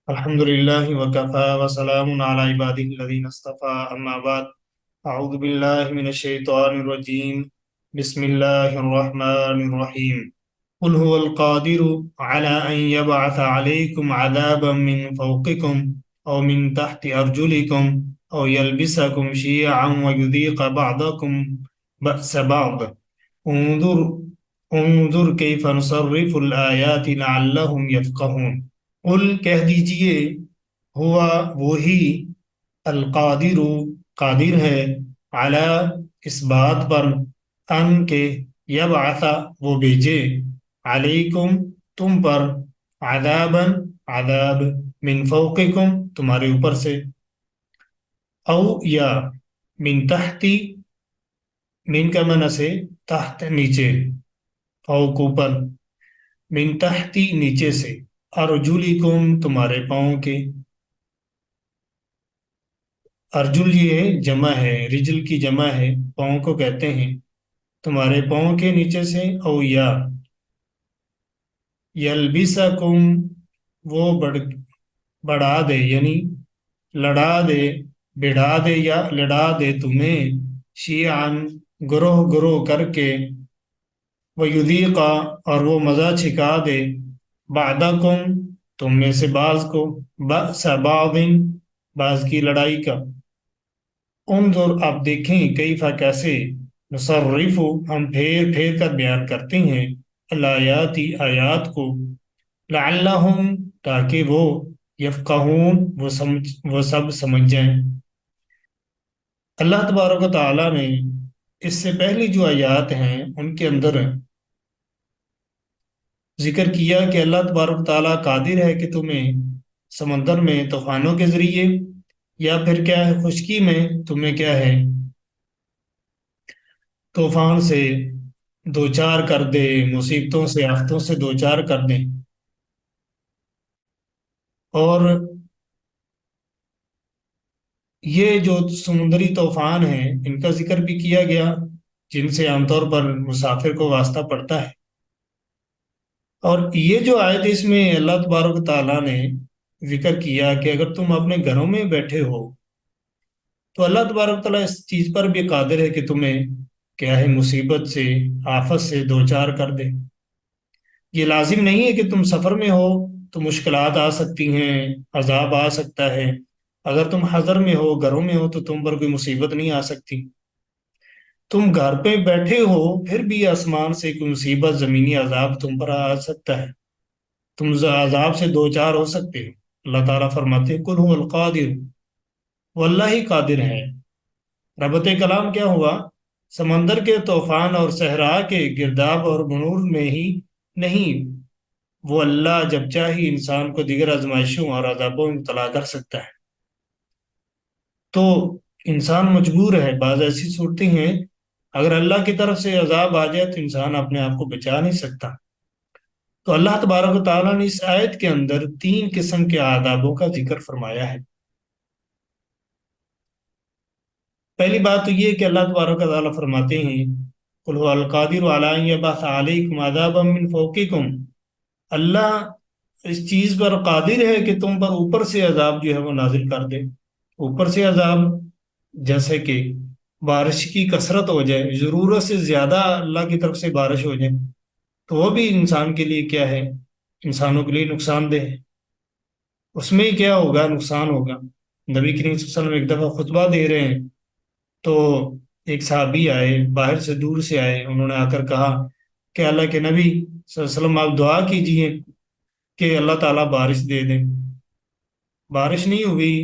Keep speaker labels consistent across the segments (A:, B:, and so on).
A: الحمد لله وكفى وسلام على عباده الذين اصطفى أما بعد. أعوذ بالله من الشيطان الرجيم. بسم الله الرحمن الرحيم. قل هو القادر على أن يبعث عليكم عذابا من فوقكم أو من تحت أرجلكم أو يلبسكم شيعا ويذيق بعضكم بأس بعض. انظر انظر كيف نصرف الآيات لعلهم يفقهون. قل کہہ دیجئے، ہوا وہی، القادر قادر ہے، علی اس بات پر، ان کے، یبعث وہ بھیجے، علیکم تم پر، عذابا عذاب، من فوقکم تمہارے اوپر سے، او یا من تحتی، من کا معنی سے تحت نیچے، فوق اوپر، من تحتی نیچے سے، ارجلکم تمہارے پاؤں کے، ارجل یہ جمع ہے، رجل کی جمع ہے، پاؤں کو کہتے ہیں، تمہارے پاؤں کے نیچے سے، او یا یلبسکم وہ بڑھا دے، یعنی لڑا دے، بڑھا دے یا لڑا دے تمہیں، شیعن گروہ گروہ کر کے، ویذیق اور وہ مزہ چھکا دے، بعدکم تم میں سے بعض کو، بأس بعض بعض کی لڑائی کا، انظر آپ دیکھیں، کیفا کیسے، نصرف ہم پھیر پھیر کر بیان کرتے ہیں، الآیاتی آیات کو، لعلہم تاکہ وہ، یفقہون وہ سب سمجھ جائیں۔ اللہ تبارک و تعالیٰ نے اس سے پہلی جو آیات ہیں ان کے اندر ذکر کیا کہ اللہ تبارک و تعالیٰ قادر ہے کہ تمہیں سمندر میں طوفانوں کے ذریعے یا پھر کیا ہے خشکی میں تمہیں کیا ہے طوفان سے دوچار کر دے، مصیبتوں سے آفتوں سے دوچار کر دیں، اور یہ جو سمندری طوفان ہیں ان کا ذکر بھی کیا گیا، جن سے عام طور پر مسافر کو واسطہ پڑتا ہے۔ اور یہ جو آیت اس میں اللہ تبارک و تعالیٰ نے ذکر کیا کہ اگر تم اپنے گھروں میں بیٹھے ہو تو اللہ تبارک و تعالیٰ اس چیز پر بھی قادر ہے کہ تمہیں کیا ہے مصیبت سے، آفت سے دوچار کر دے۔ یہ لازم نہیں ہے کہ تم سفر میں ہو تو مشکلات آ سکتی ہیں، عذاب آ سکتا ہے۔ اگر تم حضر میں ہو، گھروں میں ہو، تو تم پر کوئی مصیبت نہیں آ سکتی۔ تم گھر پہ بیٹھے ہو پھر بھی آسمان سے کوئی مصیبت، زمینی عذاب تم پر آ سکتا ہے، تم عذاب سے دوچار ہو سکتے ہو۔ اللہ تعالیٰ فرماتے ہیں کل هو القادر، وہ اللہ ہی قادر ہے۔ ربط کلام کیا ہوا؟ سمندر کے طوفان اور صحرا کے گرداب اور بنور میں ہی نہیں، وہ اللہ جب چاہے انسان کو دیگر آزمائشوں اور عذابوں میں مبتلا کر سکتا ہے۔ تو انسان مجبور ہے، بعض ایسی صورتیں ہیں اگر اللہ کی طرف سے عذاب آ جائے تو انسان اپنے آپ کو بچا نہیں سکتا۔ تو اللہ تبارک و تعالیٰ نے اس آیت کے اندر تین قسم کے عذابوں کا ذکر فرمایا ہے۔ پہلی بات تو یہ کہ اللہ تبارک و تعالیٰ فرماتے ہیں قل هو القادر علی ان یبعث علیکم عذابا من فوقکم، اللہ اس چیز پر قادر ہے کہ تم پر اوپر سے عذاب جو ہے وہ نازل کر دے۔ اوپر سے عذاب جیسے کہ بارش کی کثرت ہو جائے، ضرورت سے زیادہ اللہ کی طرف سے بارش ہو جائے تو وہ بھی انسان کے لیے کیا ہے، انسانوں کے لیے نقصان دہ ہے۔ اس میں کیا ہوگا، نقصان ہوگا۔ نبی کریم صلی اللہ علیہ وسلم ایک دفعہ خطبہ دے رہے ہیں تو ایک صحابی آئے، باہر سے دور سے آئے، انہوں نے آ کر کہا کہ اللہ کے نبی صلی اللہ علیہ وسلم آپ دعا کیجئے کہ اللہ تعالیٰ بارش دے دیں۔ بارش نہیں ہوئی،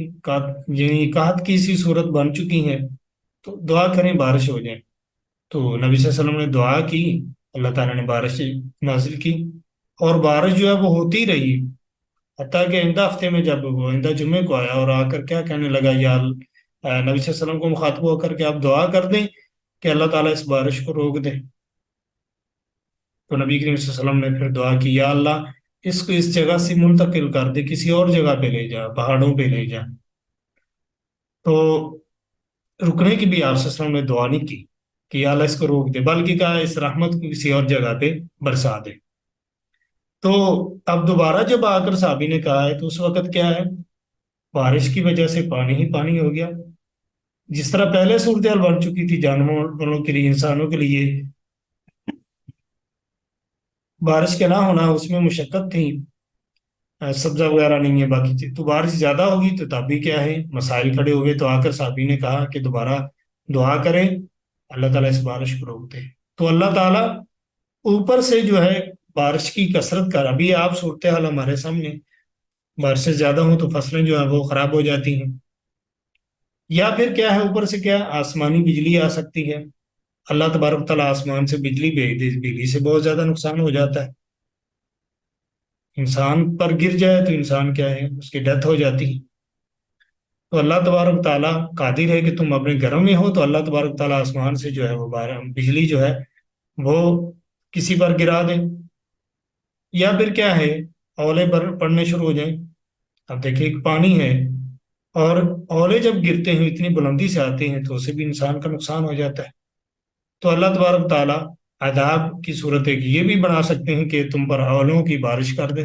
A: یعنی قحط کی سی صورت بن چکی ہے، تو دعا کریں بارش ہو جائے۔ تو نبی صلی اللہ علیہ وسلم نے دعا کی، اللہ تعالیٰ نے بارش نازل کی، اور بارش جو ہے وہ ہوتی رہی، حتیٰ کہ آئندہ ہفتے میں جب وہ آئندہ جمعے کو آیا اور آ کر کیا کہنے لگا، نبی صلی اللہ علیہ وسلم کو مخاطب ہو کر کے آپ دعا کر دیں کہ اللہ تعالیٰ اس بارش کو روک دے۔ تو نبی کریم صلی اللہ علیہ وسلم نے پھر دعا کی، یا اللہ اس کو اس جگہ سے منتقل کر دے، کسی اور جگہ پہ لے جا، پہاڑوں پہ لے جا۔ تو رکنے کی بھی آپ صلی اللہ علیہ وسلم نے دعا نہیں کی کہ یا اللہ اس کو روک دے، بلکہ کہا اس رحمت کو کسی اور جگہ پہ برسا دے۔ تو اب دوبارہ جب آ کر صحابی نے کہا ہے تو اس وقت کیا ہے، بارش کی وجہ سے پانی ہی پانی ہو گیا، جس طرح پہلے صورتحال بن چکی تھی جانوروں کے لیے، انسانوں کے لیے بارش کے نہ ہونا اس میں مشقت تھی، سبزہ وغیرہ نہیں ہے باقی چیز، تو بارش زیادہ ہوگی تو تب بھی کیا ہے مسائل کھڑے ہوئے، تو آ کر صحابی نے کہا کہ دوبارہ دعا کریں، اللہ تعالیٰ اس بارش کو روک دے۔ تو اللہ تعالیٰ اوپر سے جو ہے بارش کی کثرت کر، ابھی آپ صورتحال ہمارے سامنے، بارشیں زیادہ ہوں تو فصلیں جو ہیں وہ خراب ہو جاتی ہیں، یا پھر کیا ہے اوپر سے کیا آسمانی بجلی آ سکتی ہے، اللہ تبارک تعالیٰ آسمان سے بجلی بھیج دے، بجلی سے بہت زیادہ نقصان ہو جاتا ہے، انسان پر گر جائے تو انسان کیا ہے اس کی ڈیتھ ہو جاتی ہے۔ تو اللہ تبارک تعالیٰ قادر ہے کہ تم اپنے گھروں میں ہو تو اللہ تبارک تعالیٰ آسمان سے جو ہے وہ بجلی جو ہے وہ کسی پر گرا دیں، یا پھر کیا ہے اولے پڑنے شروع ہو جائیں۔ اب دیکھیں ایک پانی ہے، اور اولے جب گرتے ہیں اتنی بلندی سے آتے ہیں تو اسے بھی انسان کا نقصان ہو جاتا ہے۔ تو اللہ تبارک تعالیٰ عذاب کی صورت ہے کہ یہ بھی بنا سکتے ہیں کہ تم پر اولوں کی بارش کر دے،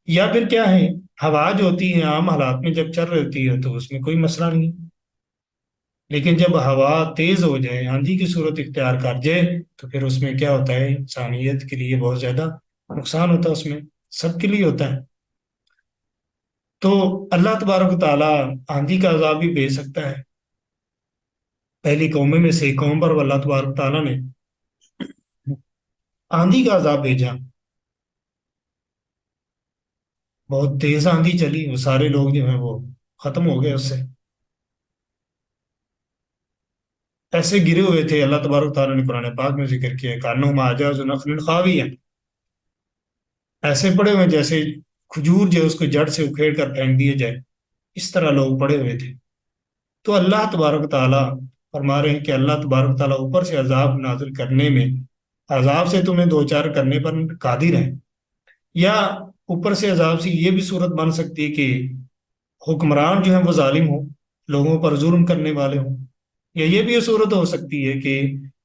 A: یا پھر کیا ہے ہوا جو ہوتی ہے عام حالات میں جب چل رہتی ہے تو اس میں کوئی مسئلہ نہیں، لیکن جب ہوا تیز ہو جائے آندھی کی صورت اختیار کر جائے تو پھر اس میں کیا ہوتا ہے انسانیت کے لیے بہت زیادہ نقصان ہوتا ہے، اس میں سب کے لیے ہوتا ہے۔ تو اللہ تبارک و تعالیٰ آندھی کا عذاب بھی بھیج سکتا ہے، پہلی قوموں میں سے ایک قوم پر اللہ تبارک و تعالیٰ نے آندھی کا عذاب بھیجا، بہت تیز آندھی چلی، وہ سارے لوگ جو ہیں وہ ختم ہو گئے اس سے، ایسے گرے ہوئے تھے، اللہ تبارک و تعالیٰ نے قرآن پاک میں ذکر کیا ہے کانہم اعجاز نخل خاویہ، ایسے پڑے ہوئے جیسے کھجور جو ہے اس کو جڑ سے اکھیڑ کر پھینک دیے جائے، اس طرح لوگ پڑے ہوئے تھے۔ تو اللہ تبارک و تعالیٰ فرما رہے ہیں کہ اللہ تبارک و تعالیٰ اوپر سے عذاب نازل کرنے میں، عذاب سے تمہیں دو چار کرنے پر قادر ہے، یا اوپر سے عذاب سے یہ بھی صورت بن سکتی ہے کہ حکمران جو ہیں وہ ظالم ہوں، لوگوں پر ظلم کرنے والے ہوں، یا یہ بھی صورت ہو سکتی ہے کہ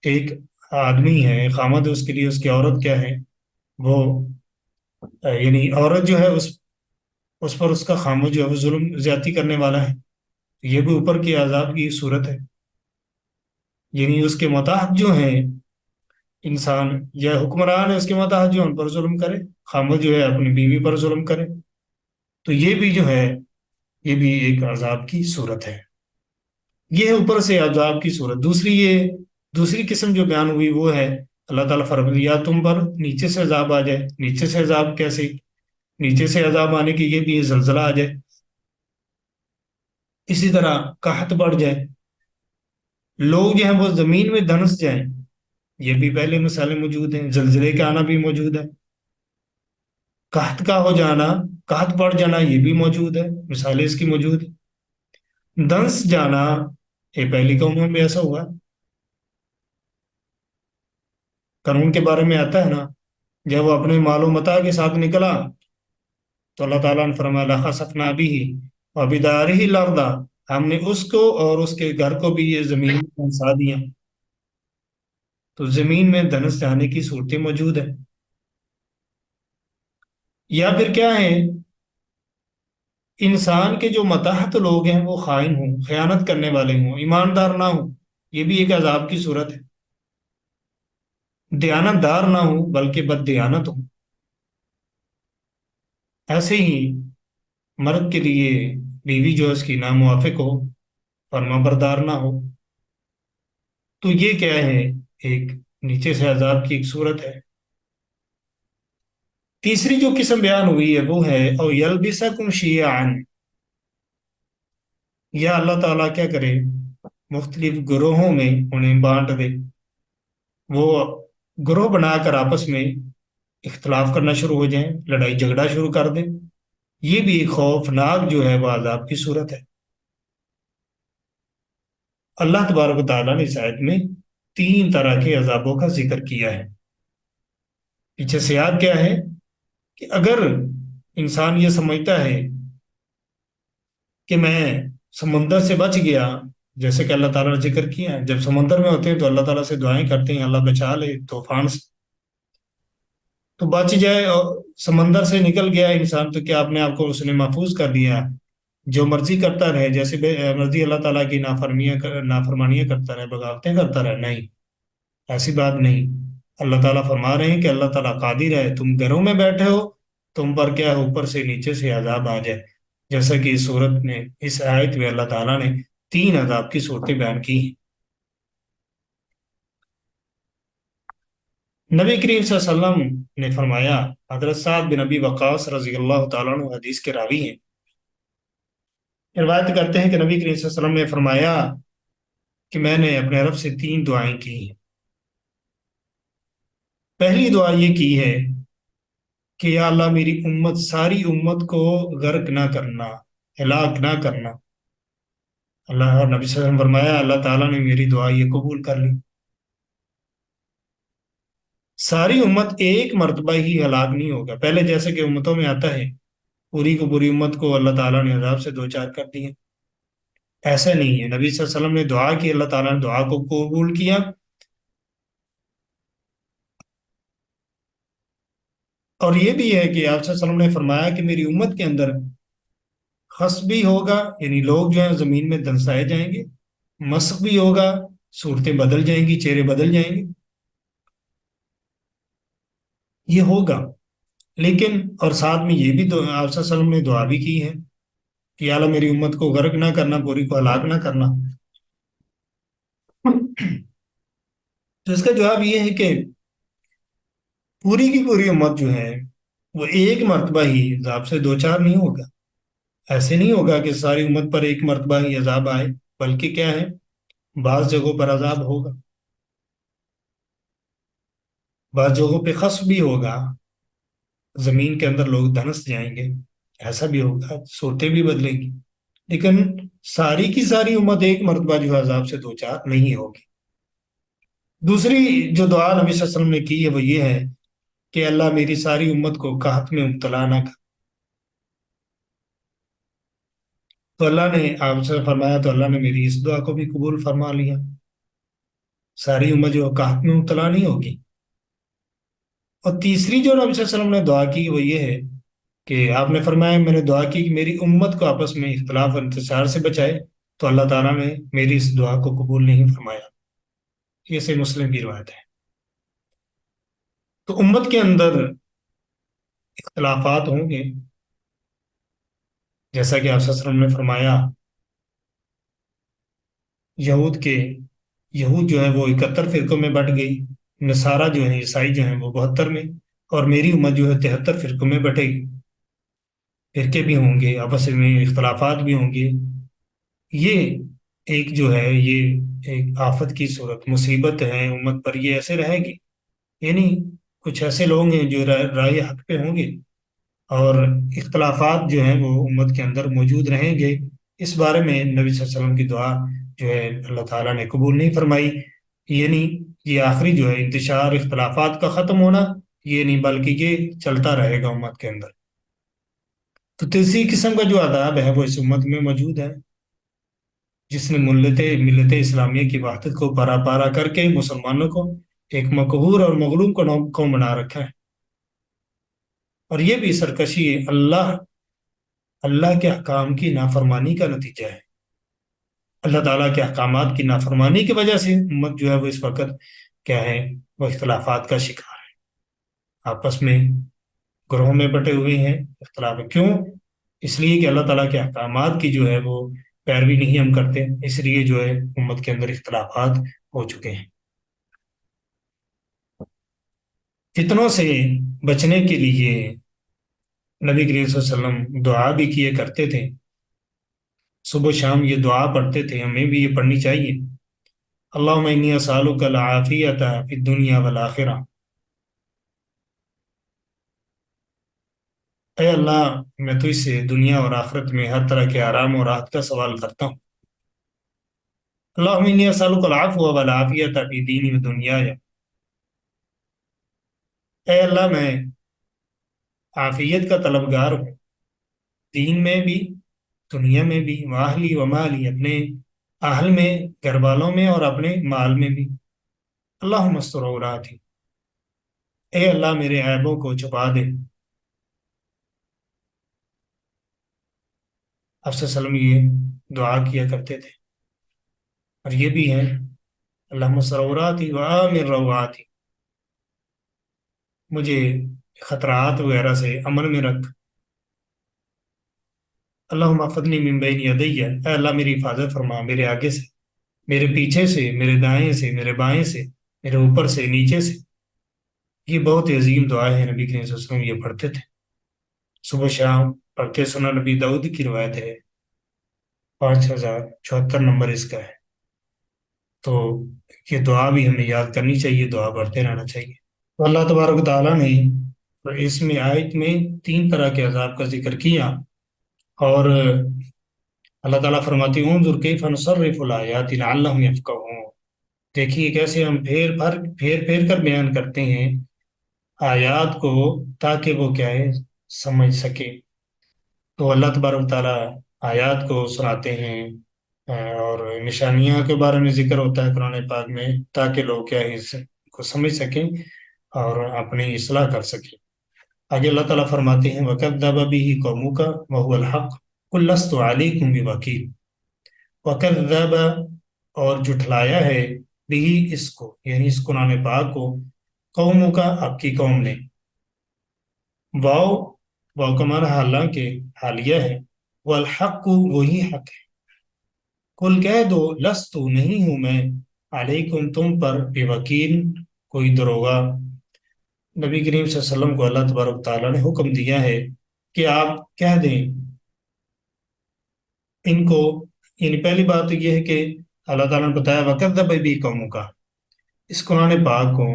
A: ایک آدمی ہے خامد، اس کے لیے اس کی عورت کیا ہے وہ یعنی عورت جو ہے اس پر اس کا خامد جو ہے وہ ظلم زیادتی کرنے والا ہے، یہ بھی اوپر کے عذاب کی صورت ہے، یعنی اس کے متحد جو ہیں انسان یا حکمران ہے اس کے متحد جو ان پر ظلم کرے، خامد جو ہے اپنی بیوی پر ظلم کرے، تو یہ بھی جو ہے یہ بھی ایک عذاب کی صورت ہے، یہ ہے اوپر سے عذاب کی صورت۔ دوسری قسم جو بیان ہوئی وہ ہے اللہ تعالیٰ فرماتے یا تم پر نیچے سے عذاب آ جائے، نیچے سے عذاب کیسے، نیچے سے عذاب آنے کی یہ بھی زلزلہ آ جائے، اسی طرح قحط بڑھ جائے، لوگ جو ہیں وہ زمین میں دھنس جائیں، یہ بھی پہلے مثالیں موجود ہیں، زلزلے کا آنا بھی موجود ہے، قحط کا ہو جانا، قحط بڑھ جانا یہ بھی موجود ہے، مثالیں اس کی موجود ہیں، دنس جانا یہ پہلی قوموں میں ایسا ہوا، قانون کے بارے میں آتا ہے نا، جب وہ اپنے مال و متاع کے ساتھ نکلا تو اللہ تعالیٰ نے فرمایا لَخَسَفْنَا بِهِ وَبِدَارِهِ الْأَرْضَ، ہم نے اس کو اور اس کے گھر کو بھی یہ زمین میں دھنسا دیا، تو زمین میں دھنس جانے کی صورتیں موجود ہیں، یا پھر کیا ہے انسان کے جو متحد لوگ ہیں وہ خائن ہوں، خیانت کرنے والے ہوں، ایماندار نہ ہوں، یہ بھی ایک عذاب کی صورت ہے، دیانت دار نہ ہوں بلکہ بد دیانت ہوں، ایسے ہی مرد کے لیے بیوی جو ہے اس کی ناموافق ہو، فرما بردار نہ ہو، تو یہ کیا ہے ایک نیچے سے عذاب کی ایک صورت ہے۔ تیسری جو قسم بیان ہوئی ہے وہ ہے او یلبسکم شیعا، یا اللہ تعالیٰ کیا کرے مختلف گروہوں میں انہیں بانٹ دے، وہ گروہ بنا کر آپس میں اختلاف کرنا شروع ہو جائیں، لڑائی جھگڑا شروع کر دیں، یہ بھی ایک خوفناک جو ہے وہ عذاب کی صورت ہے۔ اللہ تبارک و تعالیٰ نے اس آیت میں تین طرح کے عذابوں کا ذکر کیا ہے، پیچھے سے یاد کیا ہے کہ اگر انسان یہ سمجھتا ہے کہ میں سمندر سے بچ گیا، جیسے کہ اللہ تعالیٰ نے ذکر کیا ہے جب سمندر میں ہوتے ہیں تو اللہ تعالیٰ سے دعائیں کرتے ہیں اللہ بچا لے طوفان سے، تو بچ جائے اور سمندر سے نکل گیا انسان تو کیا اپنے آپ کو اس نے محفوظ کر دیا؟ جو مرضی کرتا رہے، جیسے مرضی اللہ تعالیٰ کی نافرمانیاں کرتا رہے، بغاوتیں کرتا رہے؟ نہیں، ایسی بات نہیں۔ اللہ تعالیٰ فرما رہے ہیں کہ اللہ تعالیٰ قادر ہے، تم گھروں میں بیٹھے ہو، تم پر کیا ہے، اوپر سے نیچے سے عذاب آ جائے، جیسا کہ اس صورت میں، اس آیت میں اللہ تعالیٰ نے تین عذاب کی صورتیں بیان کی ہیں۔ نبی کریم صلی اللہ علیہ وسلم نے فرمایا، حضرت سعد بن ابی وقاص رضی اللہ تعالیٰ عنہ حدیث کے راوی ہیں، روایت کرتے ہیں کہ نبی کریم صلی اللہ علیہ وسلم نے فرمایا کہ میں نے اپنے رب سے تین دعائیں کی ہیں۔ پہلی دعا یہ کی ہے کہ یا اللہ میری امت، ساری امت کو غرق نہ کرنا، ہلاک نہ کرنا۔ اللہ اور نبی صلی اللہ علیہ وسلم فرمایا اللہ تعالیٰ نے میری دعا یہ قبول کر لی۔ ساری امت ایک مرتبہ ہی ہلاک نہیں ہوگا، پہلے جیسے کہ امتوں میں آتا ہے پوری کو پوری امت کو اللہ تعالیٰ نے عذاب سے دو چار کر دیے، ایسا نہیں ہے۔ نبی صلی اللہ علیہ وسلم نے دعا کی، اللہ تعالیٰ نے دعا کو قبول کیا۔ اور یہ بھی ہے کہ آپ صلی اللہ علیہ وسلم نے فرمایا کہ میری امت کے اندر خس بھی ہوگا، یعنی لوگ جو ہیں زمین میں دنسائے جائیں گے، مسخ بھی ہوگا، صورتیں بدل جائیں گی، چہرے بدل جائیں گے، یہ ہوگا۔ لیکن اور ساتھ میں یہ بھی آپ صلی اللہ علیہ وسلم نے دعا بھی کی ہے کہ یا اللہ میری امت کو غرق نہ کرنا، پوری کو ہلاک نہ کرنا۔ تو اس کا جواب یہ ہے کہ پوری کی پوری امت جو ہے وہ ایک مرتبہ ہی عذاب سے دو چار نہیں ہوگا، ایسے نہیں ہوگا کہ ساری امت پر ایک مرتبہ ہی عذاب آئے، بلکہ کیا ہے، بعض جگہوں پر عذاب ہوگا، بعض جگہوں پہ خسف بھی ہوگا، زمین کے اندر لوگ دھنس جائیں گے، ایسا بھی ہوگا، صورتیں بھی بدلیں گی، لیکن ساری کی ساری امت ایک مرتبہ جو ہے عذاب سے دو چار نہیں ہوگی۔ دوسری جو دعا نبی صلی اللہ علیہ وسلم نے کی ہے وہ یہ ہے کہ اللہ میری ساری امت کو قحط میں مبتلا نہ کر۔ تو اللہ نے آپ سے فرمایا، تو اللہ نے میری اس دعا کو بھی قبول فرما لیا، ساری امت جو قحط میں مبتلا نہیں ہوگی۔ اور تیسری جو نبی صلی اللہ علیہ وسلم نے دعا کی وہ یہ ہے کہ آپ نے فرمایا میں نے دعا کی کہ میری امت کو آپس میں اختلاف اور انتشار سے بچائے، تو اللہ تعالیٰ نے میری اس دعا کو قبول نہیں فرمایا۔ یہ صحیح مسلم کی روایت ہے۔ تو امت کے اندر اختلافات ہوں گے، جیسا کہ آپ صلی اللہ علیہ وسلم نے فرمایا، یہود کے یہود جو ہے وہ 71 فرقوں میں بٹ گئی، نصارہ جو ہیں عیسائی جو ہیں وہ 72 میں، اور میری امت جو ہے 73 فرقوں میں بٹے گی۔ فرقے بھی ہوں گے، آپس میں اختلافات بھی ہوں گے، یہ ایک جو ہے یہ ایک آفت کی صورت مصیبت ہے امت پر، یہ ایسے رہے گی، یعنی کچھ ایسے لوگ ہیں جو رائے حق پہ ہوں گے، اور اختلافات جو ہیں وہ امت کے اندر موجود رہیں گے۔ اس بارے میں نبی صلی اللہ علیہ وسلم کی دعا جو ہے اللہ تعالیٰ نے قبول نہیں فرمائی، یعنی یہ آخری جو ہے انتشار اختلافات کا ختم ہونا یہ نہیں، بلکہ یہ چلتا رہے گا امت کے اندر۔ تو تیسری قسم کا جو عذاب ہے وہ اس امت میں موجود ہے، جس نے ملت اسلامیہ کی وحدت کو پارا پارا کر کے مسلمانوں کو ایک مقہور اور مغلوب قوم بنا رکھا ہے۔ اور یہ بھی سرکشی اللہ کے احکام کی نافرمانی کا نتیجہ ہے۔ اللہ تعالیٰ کے احکامات کی نافرمانی کی وجہ سے امت جو ہے وہ اس وقت کیا ہے، وہ اختلافات کا شکار ہے، آپس میں گروہوں میں بٹے ہوئے ہیں، اختلاف کیوں؟ اس لیے کہ اللہ تعالیٰ کے احکامات کی جو ہے وہ پیروی نہیں ہم کرتے، اس لیے جو ہے امت کے اندر اختلافات ہو چکے ہیں۔ فتنوں سے بچنے کے لیے نبی کریم صلی اللہ علیہ وسلم دعا بھی کیے کرتے تھے، صبح و شام یہ دعا پڑھتے تھے، ہمیں بھی یہ پڑھنی چاہیے۔ اللہم انی اسالک العافیۃ فی الدنیا والآخرہ، اے اللہ میں تو اس سے دنیا اور آخرت میں ہر طرح کے آرام اور راحت کا سوال کرتا ہوں۔ اللہم انی اسالک العفو والعافیۃ فی دینی و دنیایا، اے اللہ میں عافیت کا طلبگار ہوں، دین میں بھی، دنیا میں بھی، واہلی و مالی، اپنے اہل میں، گھر والوں میں، اور اپنے مال میں بھی۔ اللہم استر عوراتی، اے اللہ میرے عیبوں کو چھپا دے۔ آپ صلی اللہ علیہ وسلم یہ دعا کیا کرتے تھے، اور یہ بھی ہے اللہم سروراتی و آمن روعاتی، مجھے خطرات وغیرہ سے امن میں رکھ۔ اللہم احفظنی من بین یدی، اے اللہ میری حفاظت فرما میرے آگے سے، میرے پیچھے سے، میرے دائیں سے، میرے بائیں سے، میرے اوپر سے، نیچے سے۔ یہ بہت ہی عظیم دعا ہے، نبی کریم صلی اللہ علیہ وسلم یہ پڑھتے تھے صبح شام پڑھتے۔ سنن نبی داؤد کی روایت ہے، 5074 نمبر اس کا ہے۔ تو یہ دعا بھی ہمیں یاد کرنی چاہیے، دعا پڑھتے رہنا چاہیے۔ تو اللہ تبارک و تعالیٰ نے اس میں آیت میں 3 طرح کے عذاب کا ذکر کیا، اور اللہ تعالیٰ فرماتی ہوں انظر کیف نصرف الآیات لعلہم یفقہون، دیکھیے کیسے ہم پھیر پھیر کر بیان کرتے ہیں آیات کو، تاکہ وہ کیا ہے، سمجھ سکے۔ تو اللہ تبارک و تعالیٰ آیات کو سناتے ہیں، اور نشانیاں کے بارے میں ذکر ہوتا ہے قرآن پاک میں، تاکہ لوگ کیا ہے اس کو سمجھ سکیں اور اپنی اصلاح کر سکیں۔ آگے اللہ تعالیٰ فرماتے ہیں وَكَذَّبَ بِهِ قَوْمُكَ وَهُوَ الْحَقُّ قُل لَّسْتُ عَلَيْكُمْ بِوَكِيلٍ۔ وَكَذَّبَ اور جھٹلایا ہے، بھی اس کو یعنی اس قرآن پاک کو، قوموں کا آپ کی قوم نے۔ واؤ، واؤ کا معنی حالانکہ حالیہ ہے، والحق وہی حق ہے۔ کل کہہ دو لستو نہیں ہوں میں، علیکم تم پر، بے وکیل کوئی دروغہ۔ نبی کریم صلی اللہ علیہ وسلم کو اللہ تبارک تعالیٰ نے حکم دیا ہے کہ آپ کہہ دیں ان کو، یعنی پہلی بات تو یہ ہے کہ اللہ تعالیٰ نے بتایا وَكَذَّبَ بِهِ قَوْمُكَ، اس قرآن پاک کو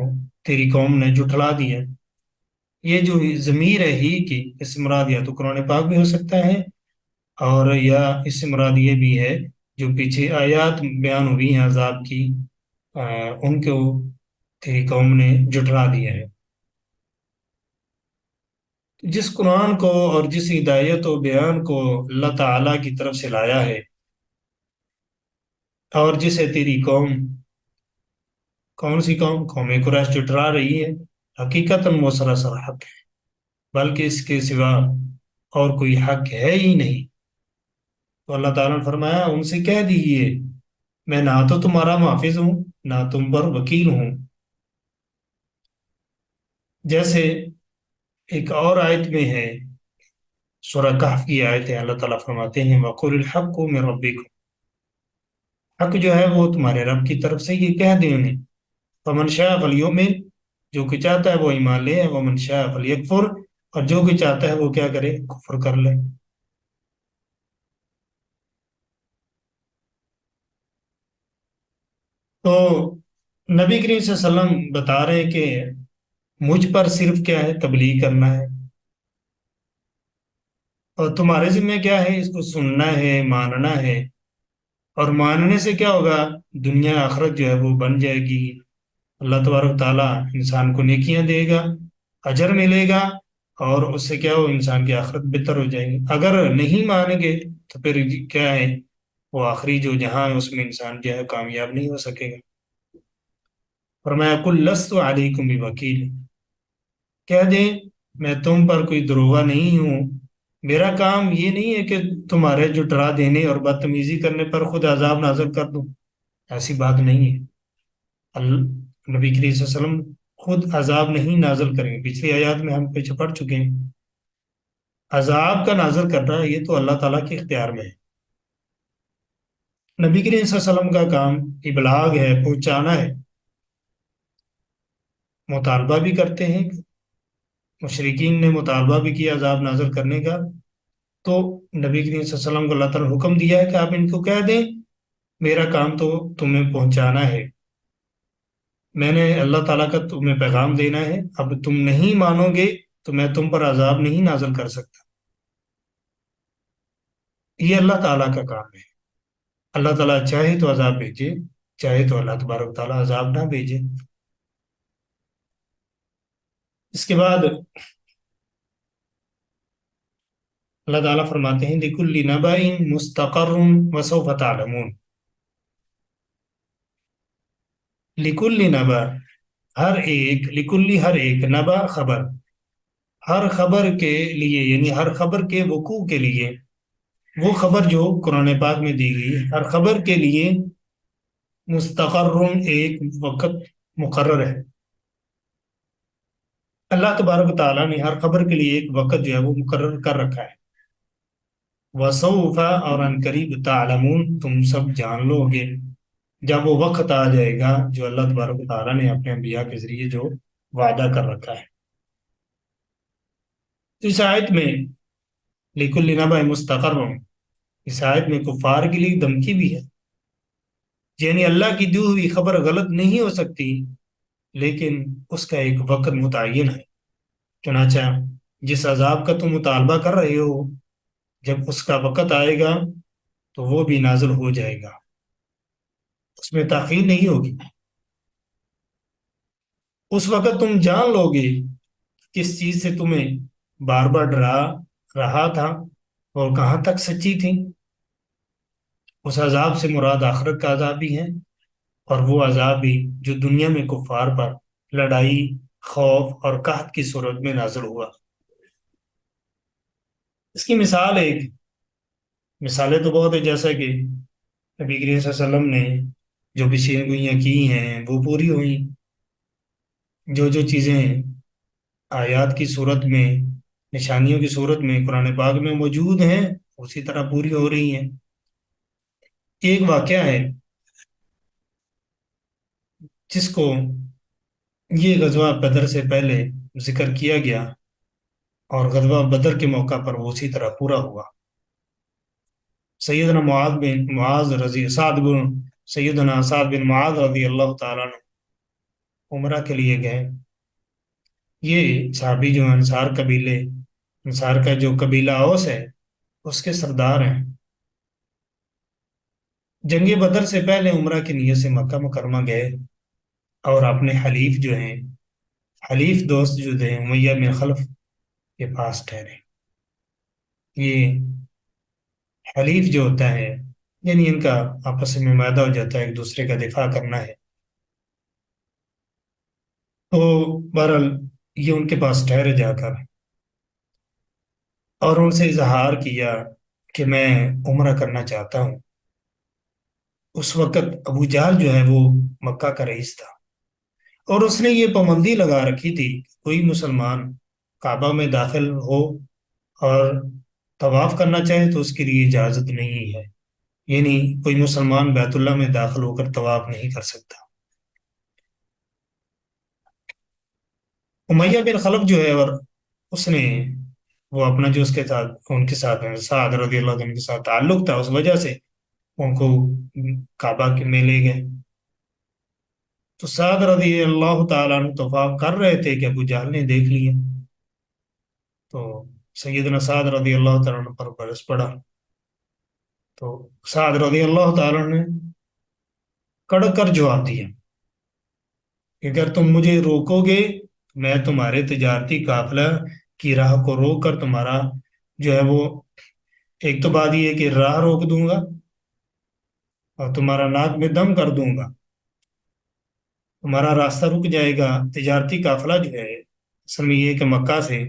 A: تیری قوم نے جھٹلا دیا۔ یہ جو ضمیر ہے ہی کی، اس سے مراد یا تو قرآن پاک بھی ہو سکتا ہے، اور یا اس سے مراد یہ بھی ہے جو پیچھے آیات بیان ہوئی ہیں عذاب کی، ان کو تیری قوم نے جھٹلا دیا ہے۔ جس قرآن کو اور جس ہدایت و بیان کو اللہ تعالیٰ کی طرف سے لایا ہے، اور جسے تیری قوم، کون سی قوم؟ قوم قریش جھٹلا رہی ہے، حقیقتاً وہ سراسر حق ہے، بلکہ اس کے سوا اور کوئی حق ہے ہی نہیں۔ تو اللہ تعالیٰ نے فرمایا ان سے کہہ دیجیے میں نہ تو تمہارا محافظ ہوں، نہ تم پر وکیل ہوں۔ جیسے ایک اور آیت میں ہے، سورہ کہف کی آیت ہے، اللہ تعالیٰ فرماتے ہیں وَقُلِ الْحَقُّ مِن رَبِّكُمْ، حق جو ہے وہ تمہارے رب کی طرف سے، یہ کہہ دیں انہیں۔ فَمَنْ شَاءَ فَلْيُؤْمِنْ، جو کہ چاہتا ہے وہ ایمان لے، وَمَنْ شَاءَ فَلْيَكْفُرْ، اور جو کہ چاہتا ہے وہ کیا کرے، کفر کر لے۔ تو نبی کریم صلی اللہ علیہ وسلم بتا رہے ہیں کہ مجھ پر صرف کیا ہے، تبلیغ کرنا ہے، اور تمہارے ذمہ کیا ہے، اس کو سننا ہے، ماننا ہے، اور ماننے سے کیا ہوگا، دنیا آخرت جو ہے وہ بن جائے گی۔ اللہ تبارک تعالیٰ انسان کو نیکیاں دے گا، اجر ملے گا، اور اس سے کیا ہو، انسان کی آخرت بہتر ہو جائے گی۔ اگر نہیں مانیں گے تو پھر کیا ہے، وہ آخری جو جہاں ہے اس میں انسان جو ہے کامیاب نہیں ہو سکے گا۔ فرمایا کل لست علیکم بوکیل، کہہ دیں میں تم پر کوئی دروغہ نہیں ہوں، میرا کام یہ نہیں ہے کہ تمہارے جھٹلا دینے اور بدتمیزی کرنے پر خود عذاب نازل کر دوں، ایسی بات نہیں ہے۔ نبی کریم صلی اللہ علیہ وسلم خود عذاب نہیں نازل کریں گے، پچھلی آیات میں ہم پیچھے پڑھ چکے ہیں۔ عذاب کا نازل کرنا یہ تو اللہ تعالیٰ کے اختیار میں ہے۔ نبی کریم صلی اللہ علیہ وسلم کا کام ابلاغ ہے، پہنچانا ہے۔ مطالبہ بھی کرتے ہیں، مشرکین نے مطالبہ بھی کیا عذاب نازل کرنے کا، تو نبی کریم صلی اللہ علیہ وسلم کو اللہ تعالیٰ نے حکم دیا ہے کہ آپ ان کو کہہ دیں میرا کام تو تمہیں پہنچانا ہے، میں نے اللہ تعالیٰ کا تمہیں پیغام دینا ہے، اب تم نہیں مانو گے تو میں تم پر عذاب نہیں نازل کر سکتا۔ یہ اللہ تعالیٰ کا کام ہے، اللہ تعالیٰ چاہے تو عذاب بھیجے، چاہے تو اللہ تبارک تعالیٰ عذاب نہ بھیجے۔ اس کے بعد اللہ تعالیٰ فرماتے ہیں لِكُلِّ نَبَإٍ مُسْتَقَرٌّ وَسَوْفَ تَعْلَمُونَ۔ لِكُلِّ نَبَأٍ، ہر ایک لکلی، ہر ایک نبا خبر، ہر خبر کے لیے یعنی ہر خبر کے وقوع کے لیے، وہ خبر جو قرآن پاک میں دی گئی ہر خبر کے لیے مستقر ایک وقت مقرر ہے۔ اللہ تبارک و تعالیٰ نے ہر خبر کے لیے ایک وقت جو ہے وہ مقرر کر رکھا ہے۔ وسوف اور ان قریب تعلمون، تم سب جان لو گے جب وہ وقت آ جائے گا جو اللہ تبارک و تعالیٰ نے اپنے انبیاء کے ذریعے جو وعدہ کر رکھا ہے۔ تو اس آیت میں لکل نبأ مستقر، اس آیت میں کفار کے لیے دھمکی بھی ہے، یعنی اللہ کی دی ہوئی خبر غلط نہیں ہو سکتی، لیکن اس کا ایک وقت متعین ہے۔ چنانچہ جس عذاب کا تم مطالبہ کر رہے ہو، جب اس کا وقت آئے گا تو وہ بھی نازل ہو جائے گا، اس میں تاخیر نہیں ہوگی۔ اس وقت تم جان لو گے کس چیز سے تمہیں بار بار ڈرا رہا تھا اور کہاں تک سچی تھی۔ اس عذاب سے مراد آخرت کا عذاب بھی ہے، اور وہ عذاب بھی جو دنیا میں کفار پر لڑائی، خوف اور قحط کی صورت میں نازل ہوا۔ اس کی مثال ایک، مثالیں تو بہت ہے، جیسا کہ نبی کریم صلی اللہ علیہ وسلم نے جو پیشین گوئیاں کی ہیں وہ پوری ہوئیں، جو جو چیزیں آیات کی صورت میں، نشانیوں کی صورت میں قرآن پاک میں موجود ہیں اسی طرح پوری ہو رہی ہیں۔ ایک واقعہ ہے جس کو یہ غزوہ بدر سے پہلے ذکر کیا گیا، اور غزوہ بدر کے موقع پر وہ اسی طرح پورا ہوا۔ سیدنا معاذ بن معاذ رضی سعد بن سیدنا سعد بن معاذ رضی اللہ تعالیٰ عنہ عمرہ کے لیے گئے۔ یہ صحابی جو انصار قبیلے، انصار کا جو قبیلہ اوس ہے اس کے سردار ہیں۔ جنگ بدر سے پہلے عمرہ کی نیت سے مکہ مکرمہ گئے، اور اپنے حلیف جو ہیں، حلیف دوست جو تھے امیہ بن خلف کے پاس ٹھہرے۔ یہ حلیف جو ہوتا ہے یعنی ان کا آپس میں معاہدہ ہو جاتا ہے، ایک دوسرے کا دفاع کرنا ہے۔ تو بہرحال یہ ان کے پاس ٹھہرے جا کر، اور ان سے اظہار کیا کہ میں عمرہ کرنا چاہتا ہوں۔ اس وقت ابو جہل جو ہے وہ مکہ کا رئیس تھا، اور اس نے یہ پابندی لگا رکھی تھی کہ کوئی مسلمان کعبہ میں داخل ہو اور طواف کرنا چاہے تو اس کے لیے اجازت نہیں ہے، یعنی کوئی مسلمان بیت اللہ میں داخل ہو کر طواف نہیں کر سکتا۔ امیہ بن خلف جو ہے، اور اس نے وہ اپنا جو اس کے ساتھ ان کے ساتھ سعد رضی اللہ عنہ کے ساتھ تعلق تھا، اس وجہ سے ان کو کعبہ کے میں لے گئے۔ تو سعد رضی اللہ تعالیٰ عنہ طواف کر رہے تھے کہ ابو جہل نے دیکھ لیا، تو سیدنا سعد رضی اللہ تعالیٰ عنہ پر برس پڑا۔ تو سعد رضی اللہ تعالیٰ عنہ نے کڑک کر جواب دیا کہ اگر تم مجھے روکو گے میں تمہارے تجارتی قافلہ کی راہ کو روک کر تمہارا جو ہے وہ، ایک تو بات یہ ہے کہ راہ روک دوں گا، اور تمہارا ناک میں دم کر دوں گا، تمہارا راستہ رک جائے گا۔ تجارتی قافلہ جو ہے اصل میں یہ کہ مکہ سے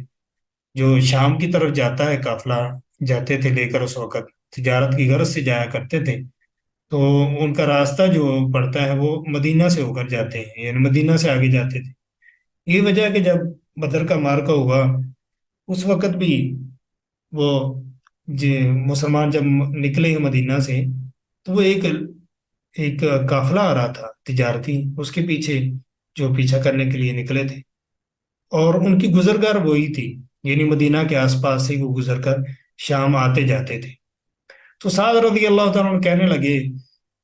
A: جو شام کی طرف جاتا ہے قافلہ، جاتے تھے لے کر، اس وقت تجارت کی غرض سے جایا کرتے تھے، تو ان کا راستہ جو پڑتا ہے وہ مدینہ سے ہو کر جاتے ہیں، یعنی مدینہ سے آگے جاتے تھے۔ یہ وجہ ہے کہ جب بدر کا مارکا ہوا اس وقت بھی وہ جی مسلمان جب نکلے ہیں مدینہ سے، تو وہ ایک قافلہ آ رہا تھا تجارتی، اس کے پیچھے جو پیچھا کرنے کے لیے نکلے تھے، اور ان کی گزرگاہ وہی تھی، یعنی مدینہ کے آس پاس سے وہ گزر کر شام آتے جاتے تھے۔ تو سعد رضی اللہ تعالیٰ عنہ کہنے لگے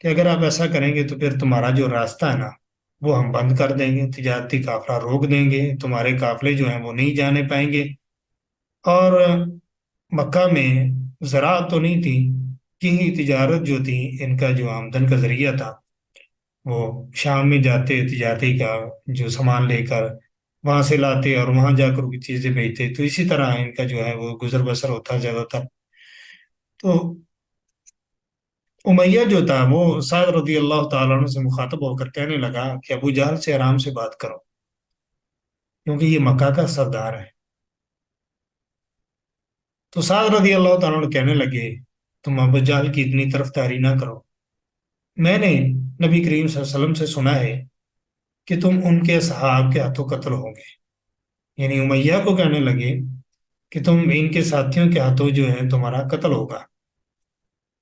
A: کہ اگر آپ ایسا کریں گے تو پھر تمہارا جو راستہ ہے نا وہ ہم بند کر دیں گے، تجارتی قافلہ روک دیں گے، تمہارے قافلے جو ہیں وہ نہیں جانے پائیں گے۔ اور مکہ میں زراعت تو نہیں تھی، یہی تجارت جو تھی ان کا جو آمدن کا ذریعہ تھا، وہ شام میں جاتے تجارتی کا جو سامان لے کر وہاں سے لاتے اور وہاں جا کر وہ چیزیں بیچتے، تو اسی طرح ان کا جو ہے وہ گزر بسر ہوتا زیادہ تر۔ تو امیہ جو تھا وہ سعد رضی اللہ تعالیٰ عنہ سے مخاطب ہو کر کہنے لگا کہ ابو جہل سے آرام سے بات کرو، کیونکہ یہ مکہ کا سردار ہے۔ تو سعد رضی اللہ تعالیٰ عنہ کہنے لگے تم ابو جہل کی اتنی طرفداری نہ کرو، میں نے نبی کریم صلی اللہ علیہ وسلم سے سنا ہے کہ تم ان کے صحاب کے ہاتھوں قتل ہوں گے، یعنی امیہ کو کہنے لگے کہ تم ان کے ساتھیوں کے ہاتھوں جو ہے تمہارا قتل ہوگا۔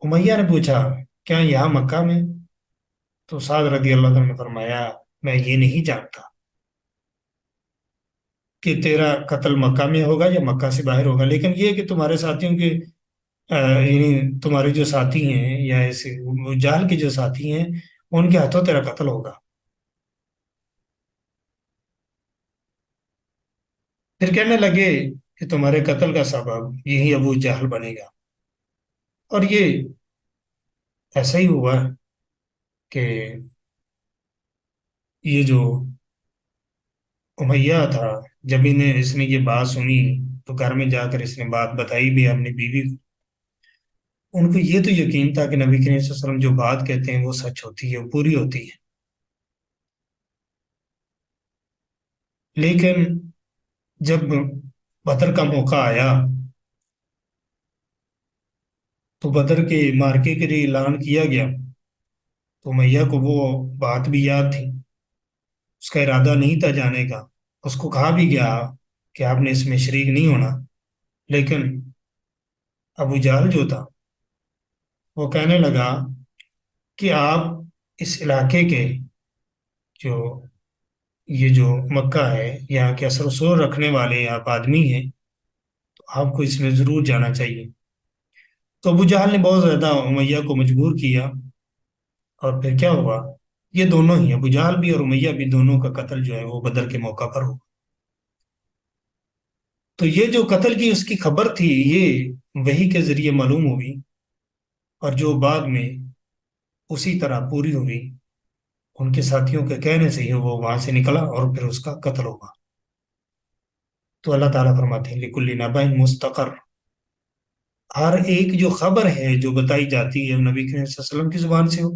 A: امیہ نے پوچھا کیا یہاں مکہ میں؟ تو سعد رضی اللہ عنہ نے فرمایا میں یہ نہیں جانتا کہ تیرا قتل مکہ میں ہوگا یا مکہ سے باہر ہوگا، لیکن یہ کہ تمہارے ساتھیوں کے یعنی تمہارے جو ساتھی ہیں یا ایسے جہل کے جو ساتھی ہیں ان کے ہاتھوں تیرا قتل ہوگا۔ پھر کہنے لگے کہ تمہارے قتل کا سبب یہی ابو جہل بنے گا، اور یہ ایسا ہی ہوا کہ یہ جو امیہ تھا، جب اس نے یہ بات سنی تو گھر میں جا کر اس نے بات بتائی بھی اپنی بیوی کو۔ ان کو یہ تو یقین تھا کہ نبی کریم صلی اللہ علیہ وسلم جو بات کہتے ہیں وہ سچ ہوتی ہے، وہ پوری ہوتی ہے، لیکن جب بدر کا موقع آیا تو بدر کے مارکے کے لیے اعلان کیا گیا، تو میاں کو وہ بات بھی یاد تھی، اس کا ارادہ نہیں تھا جانے کا، اس کو کہا بھی گیا کہ آپ نے اس میں شریک نہیں ہونا، لیکن ابو جہل جو تھا وہ کہنے لگا کہ آپ اس علاقے کے جو یہ جو مکہ ہے یہاں کے اثر و رسوخ رکھنے والے آپ آدمی ہیں، تو آپ کو اس میں ضرور جانا چاہیے۔ تو ابو جہل نے بہت زیادہ امیہ کو مجبور کیا، اور پھر کیا ہوا، یہ دونوں ہی ابو جہل بھی اور امیہ بھی دونوں کا قتل جو ہے وہ بدر کے موقع پر ہوا۔ تو یہ جو قتل کی اس کی خبر تھی یہ وحی کے ذریعے معلوم ہوئی، اور جو بعد میں اسی طرح پوری ہوئی، ان کے ساتھیوں کے کہنے سے ہی وہ وہاں سے نکلا اور پھر اس کا قتل ہوا۔ تو اللہ تعالیٰ فرماتے ہیں لِكُلِّ نَبَإٍ مُسْتَقَرٌّ، ہر ایک جو خبر ہے جو بتائی جاتی ہے نبی کریم صلی اللہ علیہ وسلم کی زبان سے ہو،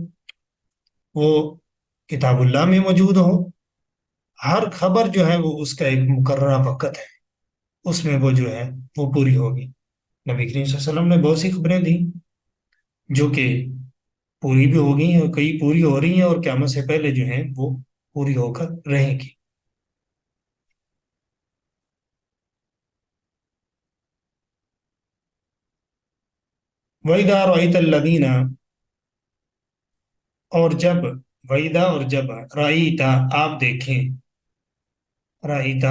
A: وہ کتاب اللہ میں موجود ہو، ہر خبر جو ہے وہ اس کا ایک مقررہ وقت ہے، اس میں وہ جو ہے وہ پوری ہوگی۔ نبی کریم صلی اللہ علیہ وسلم نے بہت سی خبریں دی جو کہ پوری بھی ہو گئی ہیں، اور کئی پوری ہو رہی ہیں، اور قیامت سے پہلے جو ہیں وہ پوری ہو کر رہیں گی۔ وَإِذَا رَأَيْتَ الَّذِينَ، اور جب، وَإِذَا اور جب، رَأَيْتَ آپ دیکھیں، رَأَيْتَ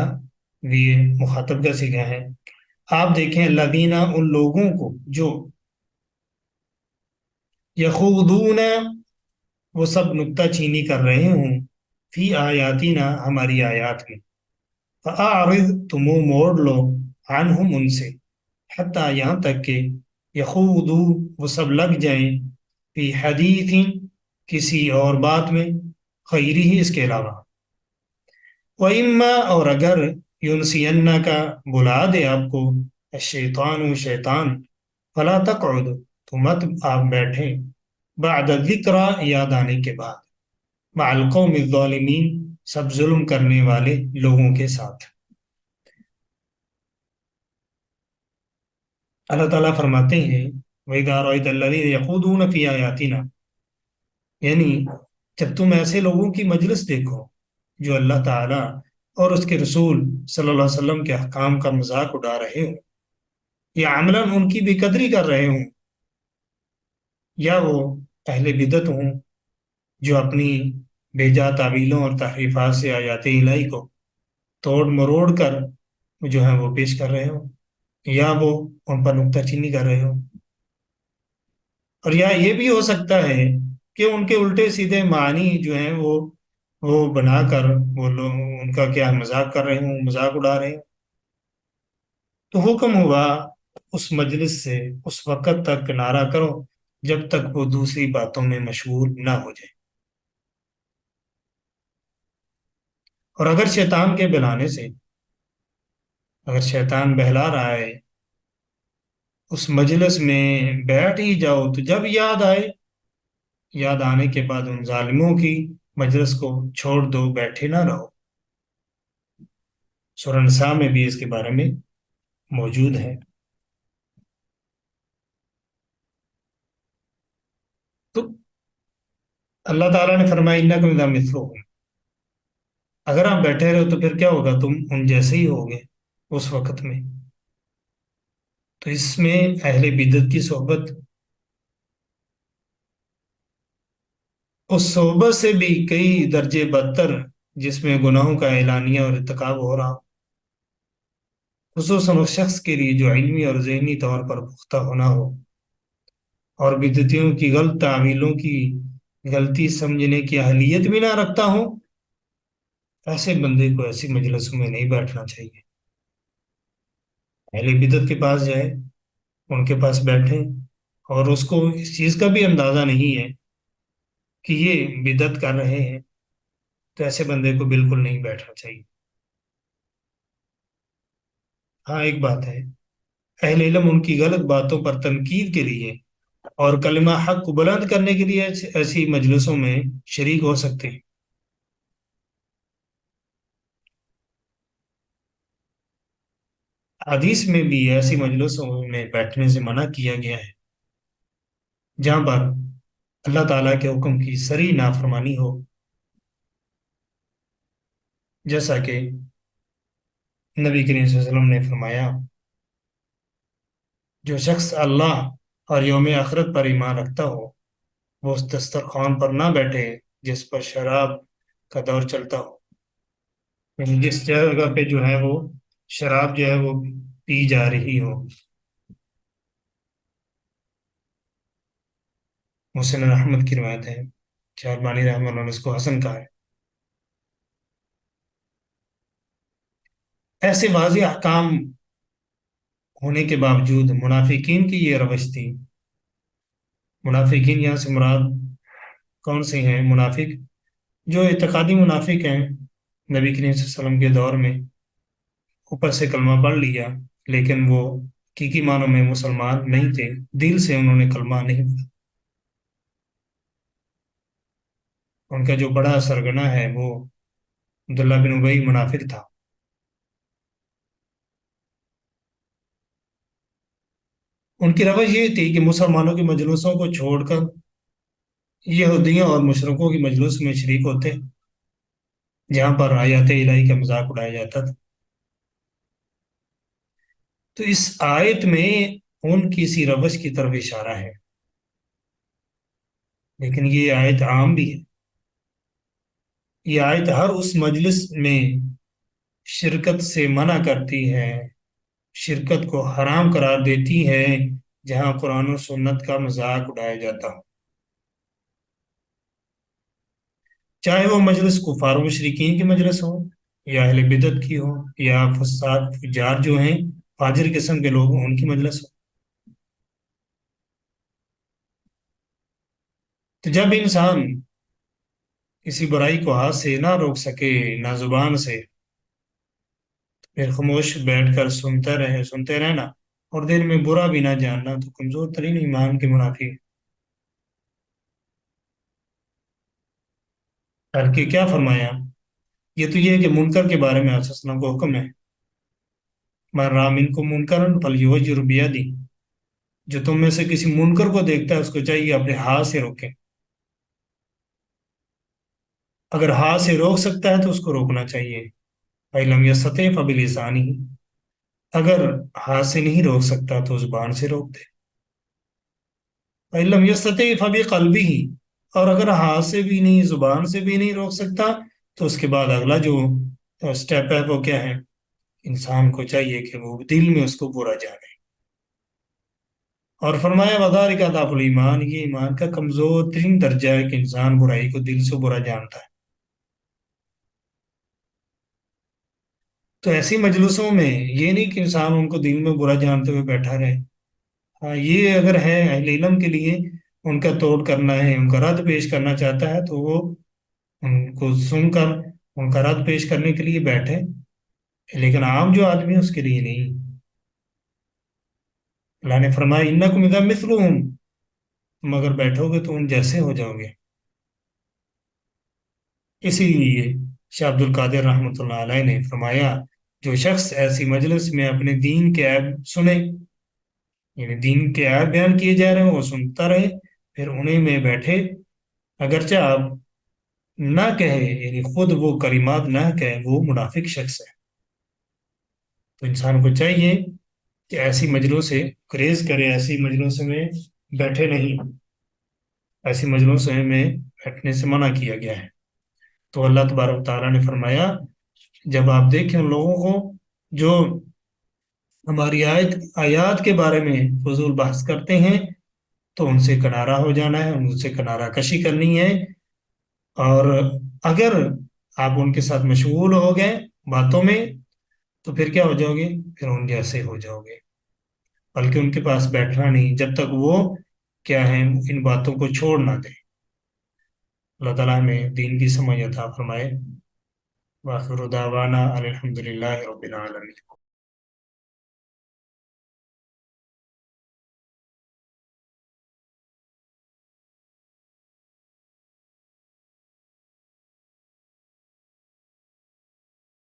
A: یہ مخاطب کا صیغہ ہے، آپ دیکھیں الذین ان لوگوں کو جو یخوضون وہ سب نکتہ چینی کر رہے ہوں، فی آیاتنا ہماری آیات میں، فَأَعْرِضْ تو منہ موڑ لو عنہم ان سے، حتیٰ یہاں تک کہ یخوضو وہ سب لگ جائیں، فی حدیث کسی اور بات میں، غیری ہی اس کے علاوہ، وَإِمَّا اور اگر يُنْسِيَنَّكَ بلا دے آپ کو الشیطان و شیطان، فلا تقعد تو مت آپ بیٹھیں، بعد ذکرى یاد آنے کے بعد، مع القوم الظالمین سب ظلم کرنے والے لوگوں کے ساتھ۔ اللہ تعالیٰ فرماتے ہیں وَإِذَا رَأَيْتَ الَّذِينَ يَخُوضُونَ فِي آيَاتِنَا، یعنی جب تم ایسے لوگوں کی مجلس دیکھو جو اللہ تعالیٰ اور اس کے رسول صلی اللہ علیہ وسلم کے احکام کا مذاق اڑا رہے ہوں، یا عملاً ان کی بے قدری کر رہے ہوں، یا وہ اہل بدعت ہوں جو اپنی بے جا تعویلوں اور تحریفات سے آیات الہی کو توڑ مروڑ کر جو ہے وہ پیش کر رہے ہوں، یا وہ ان پر نکتہ چینی کر رہے ہوں، اور یا یہ بھی ہو سکتا ہے کہ ان کے الٹے سیدھے معنی جو ہیں وہ بنا کر وہ لوگ ان کا کیا مذاق کر رہے ہوں، مذاق اڑا رہے ہوں۔ تو حکم ہوا اس مجلس سے اس وقت تک کنارہ کرو جب تک وہ دوسری باتوں میں مشغول نہ ہو جائے، اور اگر شیطان کے بلانے سے، اگر شیطان بہلا رہا ہے، اس مجلس میں بیٹھ ہی جاؤ تو جب یاد آئے، یاد آنے کے بعد ان ظالموں کی مجلس کو چھوڑ دو، بیٹھے نہ رہو۔ سورہ نساء میں بھی اس کے بارے میں موجود ہے۔ تو اللہ تعالیٰ نے فرمایا انکم اذا مثلہم، اگر آپ بیٹھے رہو تو پھر کیا ہوگا، تم ان جیسے ہی ہوگے اس وقت میں۔ تو اس میں اہل بدعت کی صحبت، اس صحبت سے بھی کئی درجے بدتر، جس میں گناہوں کا اعلانیہ اور ارتکاب ہو رہا، خصوصاً اس شخص کے لیے جو علمی اور ذہنی طور پر پختہ ہونا ہو اور بدعتیوں کی غلط تعویلوں کی غلطی سمجھنے کی اہلیت بھی نہ رکھتا ہوں، ایسے بندے کو ایسی مجلسوں میں نہیں بیٹھنا چاہیے۔ اہل بدعت کے پاس جائے، ان کے پاس بیٹھے، اور اس کو اس چیز کا بھی اندازہ نہیں ہے کہ یہ بدعت کر رہے ہیں، تو ایسے بندے کو بالکل نہیں بیٹھنا چاہیے۔ ہاں ایک بات ہے، اہل علم ان کی غلط باتوں پر تنقید کے لیے اور کلمہ حق کو بلند کرنے کے لیے ایسی مجلسوں میں شریک ہو سکتے ہیں۔ حدیث میں بھی ایسی مجلسوں میں بیٹھنے سے منع کیا گیا ہے جہاں پر اللہ تعالیٰ کے حکم کی صریح نافرمانی ہو، جیسا کہ نبی کریم صلی اللہ علیہ وسلم نے فرمایا، جو شخص اللہ اور یوم آخرت پر ایمان رکھتا ہو وہ اس دسترخوان پر نہ بیٹھے جس پر شراب کا دور چلتا ہو، یعنی جس جگہ پہ جو ہے وہ شراب جو ہے وہ پی جا رہی ہو۔ مسلم احمد کی روایت ہے، شاربانی رحمہ اللہ نے اس کو حسن کہا ہے۔ ایسے واضح احکام ہونے کے باوجود منافقین کی یہ روش تھی۔ منافقین یہاں سے مراد کون سے ہیں؟ منافق جو اعتقادی منافق ہیں، نبی کریم صلی اللہ علیہ وسلم کے دور میں اوپر سے کلمہ پڑھ لیا لیکن وہ حقیقی معنوں میں مسلمان نہیں تھے، دل سے انہوں نے کلمہ نہیں پڑھا۔ ان کا جو بڑا سرگنا ہے وہ عبداللہ بن ابی منافق تھا۔ ان کی روش یہ تھی کہ مسلمانوں کی مجلسوں کو چھوڑ کر یہودیوں اور مشرکوں کی مجلس میں شریک ہوتے، جہاں پر آیات الہی کا مذاق اڑایا جاتا تھا۔ تو اس آیت میں ان کی اسی روش کی طرف اشارہ ہے، لیکن یہ آیت عام بھی ہے۔ یہ آیت ہر اس مجلس میں شرکت سے منع کرتی ہے، شرکت کو حرام قرار دیتی ہے جہاں قرآن و سنت کا مذاق اڑایا جاتا ہو، چاہے وہ مجلس کفار و مشرکین کی مجلس ہو یا اہل بدعت کی ہو یا فساد فجار جو ہیں فاجر قسم کے لوگ ان کی مجلس ہو۔ تو جب انسان کسی برائی کو ہاتھ سے نہ روک سکے نہ زبان سے، پھر خاموش بیٹھ کر سنتے رہنا اور دل میں برا بھی نہ جاننا، تو کمزور ترین ایمان کے منافی ہے۔ بلکہ کیا فرمایا، یہ تو یہ ہے کہ منکر کے بارے میں آپ صلی اللہ علیہ وسلم کو حکم ہے، من رأى منکم منکرا فلیغیرہ بیدہ، جو تم میں سے کسی منکر کو دیکھتا ہے اس کو چاہیے اپنے ہاتھ سے روکے، اگر ہاتھ سے روک سکتا ہے تو اس کو روکنا چاہیے، فَإِن لَمْ يَسْتَطِعْ فَبِلِسَانِهِ، اگر ہاتھ سے نہیں روک سکتا تو زبان سے روک دے، فَإِن لَمْ يَسْتَطِعْ فَبِقَلْبِهِ، اور اگر ہاتھ سے بھی نہیں زبان سے بھی نہیں روک سکتا تو اس کے بعد اگلا جو سٹیپ ہے وہ کیا ہے، انسان کو چاہیے کہ وہ دل میں اس کو برا جانے، اور فرمایا وَذَلِكَ ضعف الایمان، یہ ایمان کا کمزور ترین درجہ ہے کہ انسان برائی کو دل سے برا جانتا ہے۔ تو ایسی مجلسوں میں یہ نہیں کہ انسان ان کو دل میں برا جانتے ہوئے بیٹھا رہے، ہاں یہ اگر ہے اہل علم کے لیے ان کا توڑ کرنا ہے، ان کا رد پیش کرنا چاہتا ہے تو وہ ان کو سن کر ان کا رد پیش کرنے کے لیے بیٹھے، لیکن عام جو آدمی ہے اس کے لیے نہیں۔ اللہ نے فرمایا انکم اذا مثلہم، تم اگر بیٹھو گے تو ان جیسے ہو جاؤ گے۔ اسی لیے شاہ عبد القادر رحمۃ اللہ علیہ نے فرمایا جو شخص ایسی مجلس میں اپنے دین کے عیب سنے، یعنی دین کے عیب بیان کیے جا رہے ہیں، وہ سنتا رہے، پھر انہیں میں بیٹھے، اگرچہ آپ نہ کہے، یعنی خود وہ کلمات نہ کہے، وہ منافق شخص ہے۔ تو انسان کو چاہیے کہ ایسی مجلسوں سے گریز کرے، ایسی مجلسوں میں بیٹھے نہیں، ایسی مجلسوں میں بیٹھنے سے منع کیا گیا ہے۔ تو اللہ تبارک و تعالیٰ نے فرمایا جب آپ دیکھیں ان لوگوں کو جو ہماری آیات کے بارے میں فضول بحث کرتے ہیں، تو ان سے کنارہ ہو جانا ہے، ان سے کنارہ کشی کرنی ہے، اور اگر آپ ان کے ساتھ مشغول ہو گئے باتوں میں تو پھر کیا ہو جاؤ گے؟ پھر ان جیسے ہو جاؤ گے، بلکہ ان کے پاس بیٹھنا نہیں جب تک وہ کیا ہے ان باتوں کو چھوڑ نہ دیں۔ اللہ تعالیٰ میں دین کی سمجھ عطا فرمائے۔ وآخر دعوانا ان الحمد للہ رب العالمین۔